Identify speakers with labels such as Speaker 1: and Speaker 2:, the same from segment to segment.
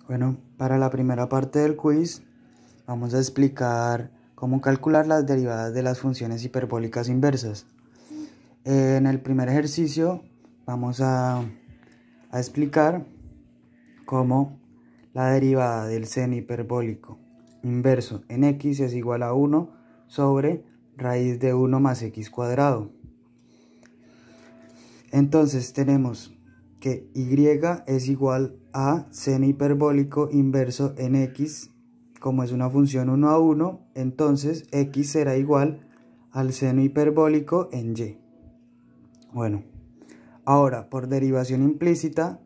Speaker 1: Bueno, para la primera parte del quiz vamos a explicar cómo calcular las derivadas de las funciones hiperbólicas inversas. En el primer ejercicio vamos a explicar cómo la derivada del seno hiperbólico inverso en x es igual a 1 sobre raíz de 1 más x cuadrado. Entonces tenemos que y es igual a seno hiperbólico inverso en x. Como es una función 1 a 1, entonces x será igual al seno hiperbólico en y. Bueno, ahora por derivación implícita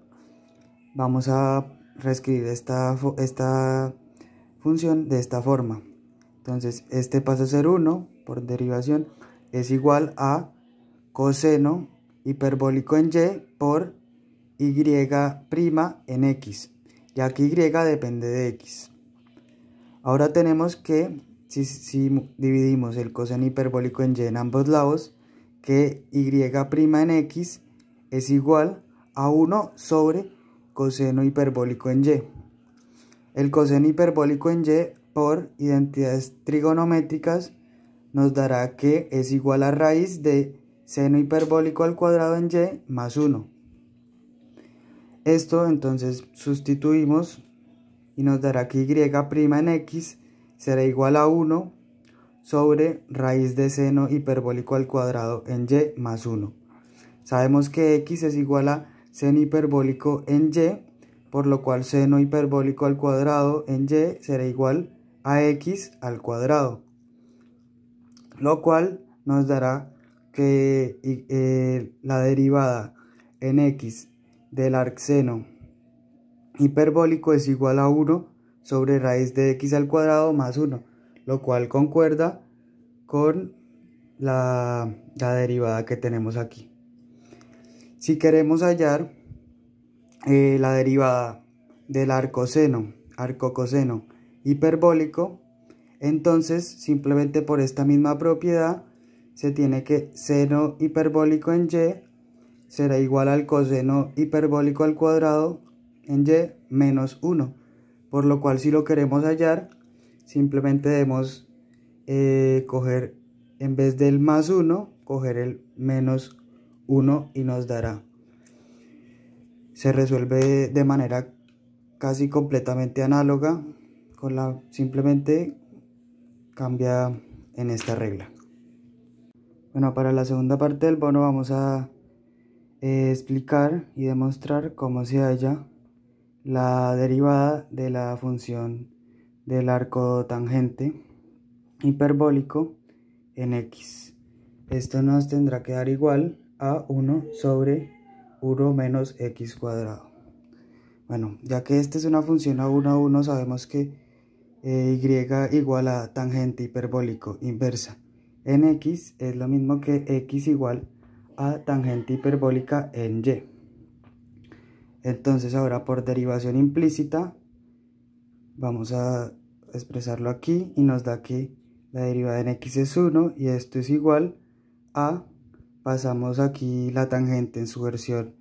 Speaker 1: vamos a reescribir esta función de esta forma. Entonces este pasa a ser 1 por derivación, es igual a coseno hiperbólico en y por y' en x, ya que y depende de x. Ahora tenemos que, si dividimos el coseno hiperbólico en y en ambos lados, que y' en x es igual a 1 sobre coseno hiperbólico en y. El coseno hiperbólico en y por identidades trigonométricas nos dará que es igual a raíz de seno hiperbólico al cuadrado en y más 1. Esto entonces sustituimos y nos dará que y' en x será igual a 1 sobre raíz de seno hiperbólico al cuadrado en y más 1. Sabemos que x es igual a seno hiperbólico en y, por lo cual seno hiperbólico al cuadrado en y será igual a x al cuadrado, lo cual nos dará que la derivada en x del arcseno hiperbólico es igual a 1 sobre raíz de x al cuadrado más 1, lo cual concuerda con la derivada que tenemos aquí. Si queremos hallar la derivada del arcocoseno hiperbólico, entonces simplemente por esta misma propiedad se tiene que seno hiperbólico en y será igual al coseno hiperbólico al cuadrado en y menos 1, por lo cual si lo queremos hallar simplemente debemos coger, en vez del más 1, coger el menos 1 y nos dará. Se resuelve de manera casi completamente análoga, simplemente cambia en esta regla. Bueno, para la segunda parte del bono vamos a explicar y demostrar cómo se halla la derivada de la función del arco tangente hiperbólico en x. Esto nos tendrá que dar igual a 1 sobre 1 menos x cuadrado. Bueno, ya que esta es una función a 1, sabemos que y igual a tangente hiperbólico inversa en x es lo mismo que x igual a tangente hiperbólica en y. Entonces ahora por derivación implícita vamos a expresarlo aquí y nos da que la derivada en x es 1 y esto es igual a, pasamos aquí la tangente en su versión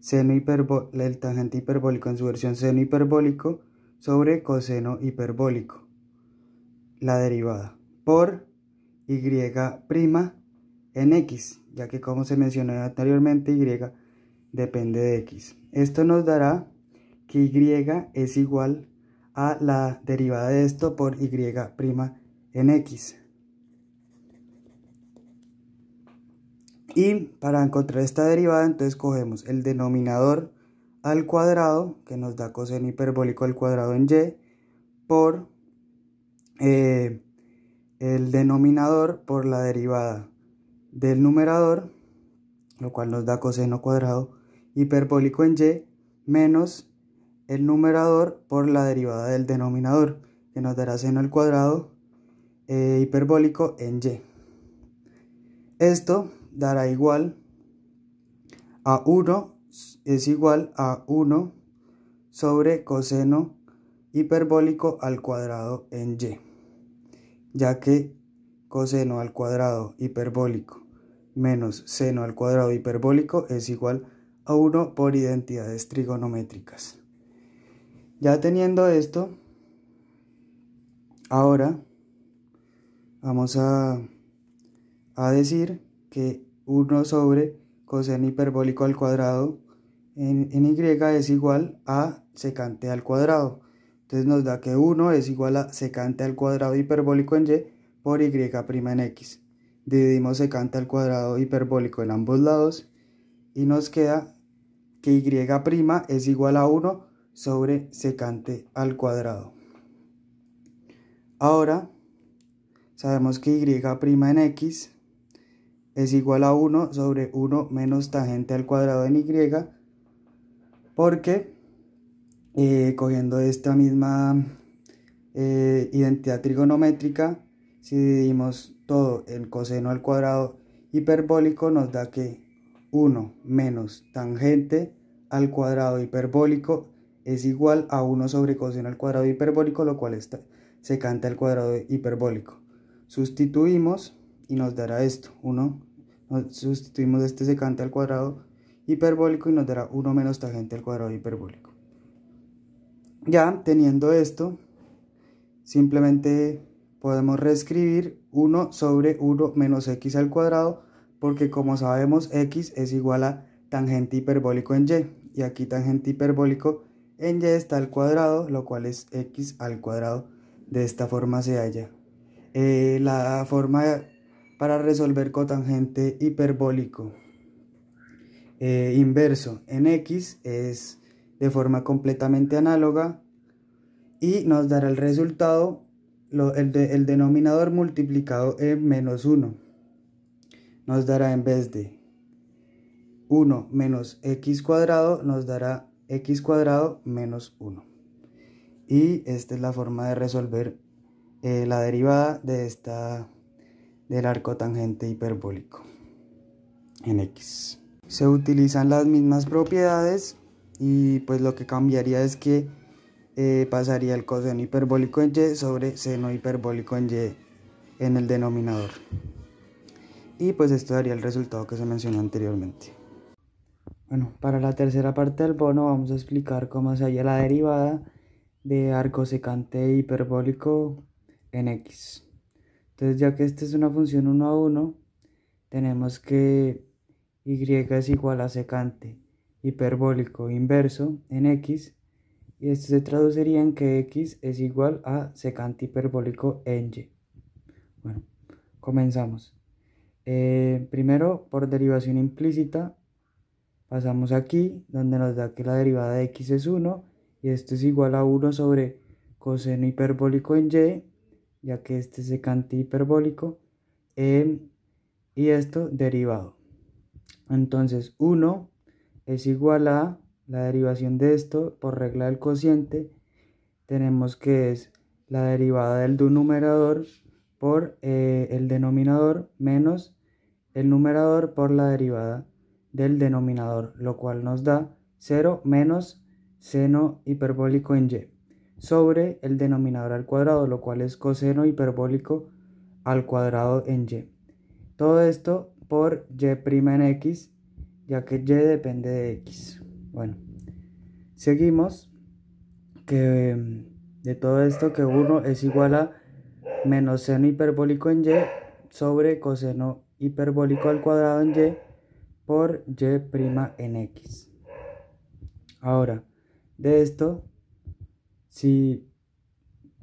Speaker 1: el tangente hiperbólico en su versión seno hiperbólico sobre coseno hiperbólico, la derivada por y' en x, ya que como se mencionó anteriormente y depende de x. Esto nos dará que y es igual a la derivada de esto por y' en x. Y para encontrar esta derivada entonces cogemos el denominador al cuadrado, que nos da coseno hiperbólico al cuadrado en y, por el denominador por la derivada del numerador, lo cual nos da coseno cuadrado hiperbólico en y, menos el numerador por la derivada del denominador, que nos dará seno al cuadrado hiperbólico en y. Esto dará igual a 1, es igual a 1 sobre coseno hiperbólico al cuadrado en y, ya que coseno al cuadrado hiperbólico menos seno al cuadrado hiperbólico es igual a 1 por identidades trigonométricas. Ya teniendo esto, ahora vamos a decir que 1 sobre coseno hiperbólico al cuadrado en y es igual a secante al cuadrado. Entonces nos da que 1 es igual a secante al cuadrado hiperbólico en y por y' en x. Dividimos secante al cuadrado hiperbólico en ambos lados y nos queda que y' es igual a 1 sobre secante al cuadrado. Ahora sabemos que y' en x es igual a 1 sobre 1 menos tangente al cuadrado en y, porque cogiendo esta misma identidad trigonométrica, si dividimos todo en coseno al cuadrado hiperbólico, nos da que 1 menos tangente al cuadrado hiperbólico es igual a 1 sobre coseno al cuadrado hiperbólico, lo cual es secante al cuadrado hiperbólico. Sustituimos y nos dará esto, sustituimos este secante al cuadrado hiperbólico y nos dará 1 menos tangente al cuadrado hiperbólico. Ya teniendo esto, simplemente podemos reescribir 1 sobre 1 menos x al cuadrado, porque como sabemos x es igual a tangente hiperbólico en y aquí tangente hiperbólico en y está al cuadrado, lo cual es x al cuadrado. De esta forma se halla. La forma para resolver cotangente hiperbólico inverso en x es de forma completamente análoga y nos dará el resultado, el denominador multiplicado en menos 1. Nos dará, en vez de 1 menos x cuadrado, nos dará x cuadrado menos 1. Y esta es la forma de resolver la derivada del arco tangente hiperbólico en x. Se utilizan las mismas propiedades y pues lo que cambiaría es que pasaría el coseno hiperbólico en y sobre seno hiperbólico en y en el denominador. Y pues esto daría el resultado que se mencionó anteriormente. Bueno, para la tercera parte del bono vamos a explicar cómo se halla la derivada de arco secante hiperbólico en x. Entonces, ya que esta es una función 1 a 1, tenemos que y es igual a secante hiperbólico inverso en x, y esto se traduciría en que x es igual a secante hiperbólico en y. Bueno, comenzamos. Primero, por derivación implícita, pasamos aquí, donde nos da que la derivada de x es 1, y esto es igual a 1 sobre coseno hiperbólico en y, ya que este es secante hiperbólico, y esto derivado. Entonces 1 es igual a la derivación de esto por regla del cociente. Tenemos que es la derivada del numerador por el denominador menos el numerador por la derivada del denominador, lo cual nos da 0 menos seno hiperbólico en y sobre el denominador al cuadrado, lo cual es coseno hiperbólico al cuadrado en y. Todo esto por y' en x, ya que y depende de x. Bueno, seguimos que de todo esto que 1 es igual a menos seno hiperbólico en y sobre coseno hiperbólico al cuadrado en y por y' en x. Ahora, de esto, si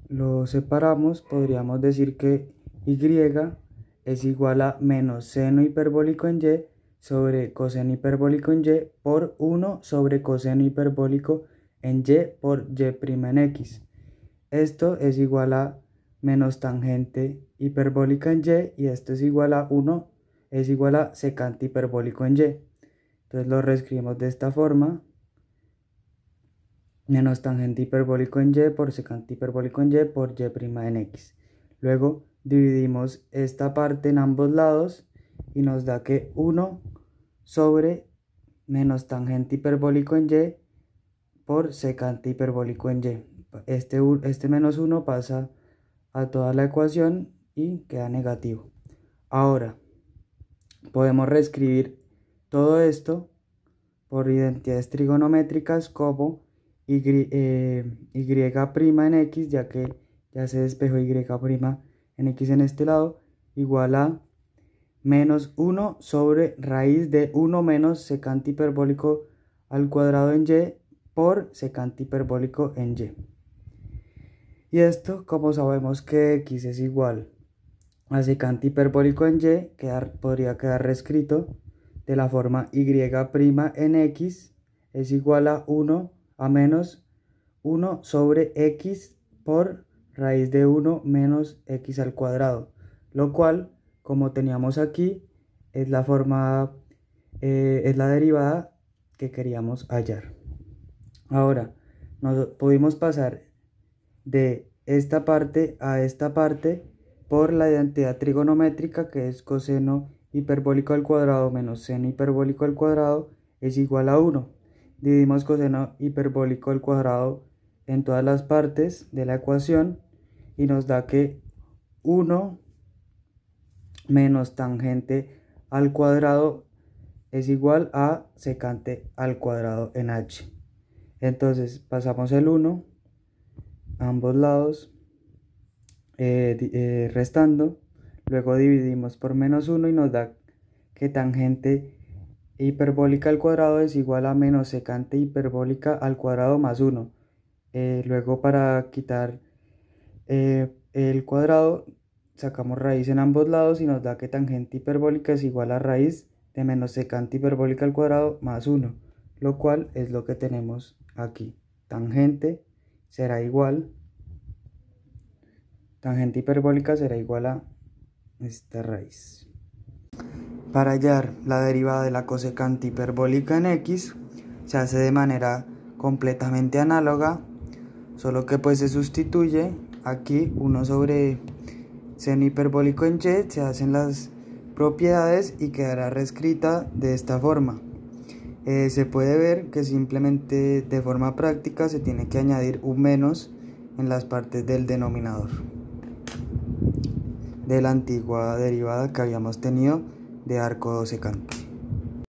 Speaker 1: lo separamos, podríamos decir que y es igual a menos seno hiperbólico en y sobre coseno hiperbólico en y por 1 sobre coseno hiperbólico en y por y' en x. Esto es igual a menos tangente hiperbólica en y esto es igual a 1, es igual a secante hiperbólico en y. Entonces lo reescribimos de esta forma: menos tangente hiperbólico en y por secante hiperbólico en y por y' en x. Luego dividimos esta parte en ambos lados y nos da que 1 sobre menos tangente hiperbólico en y por secante hiperbólico en y. Este menos 1 pasa a toda la ecuación y queda negativo. Ahora podemos reescribir todo esto por identidades trigonométricas como y' en x, ya que ya se despejó y' en x en este lado, igual a menos 1 sobre raíz de 1 menos secante hiperbólico al cuadrado en y por secante hiperbólico en y. Y esto, como sabemos que x es igual a secante hiperbólico en y, podría quedar reescrito de la forma y' en x es igual a 1 a menos 1 sobre x por raíz de 1 menos x al cuadrado, lo cual, como teníamos aquí, es la forma, es la derivada que queríamos hallar. Ahora, nos pudimos pasar de esta parte a esta parte por la identidad trigonométrica, que es coseno hiperbólico al cuadrado menos seno hiperbólico al cuadrado es igual a 1. Dividimos coseno hiperbólico al cuadrado en todas las partes de la ecuación y nos da que 1 menos tangente al cuadrado es igual a secante al cuadrado en h. Entonces pasamos el 1 a ambos lados, restando, luego dividimos por menos 1 y nos da que tangente hiperbólica al cuadrado es igual a menos secante hiperbólica al cuadrado más 1. Luego, para quitar el cuadrado, sacamos raíz en ambos lados y nos da que tangente hiperbólica es igual a raíz de menos secante hiperbólica al cuadrado más 1, lo cual es lo que tenemos aquí. Tangente hiperbólica será igual a esta raíz. Para hallar la derivada de la cosecante hiperbólica en x se hace de manera completamente análoga, solo que pues se sustituye aquí 1 sobre seno hiperbólico en y, se hacen las propiedades y quedará reescrita de esta forma. Se puede ver que simplemente de forma práctica se tiene que añadir un menos en las partes del denominador de la antigua derivada que habíamos tenido de arco secante.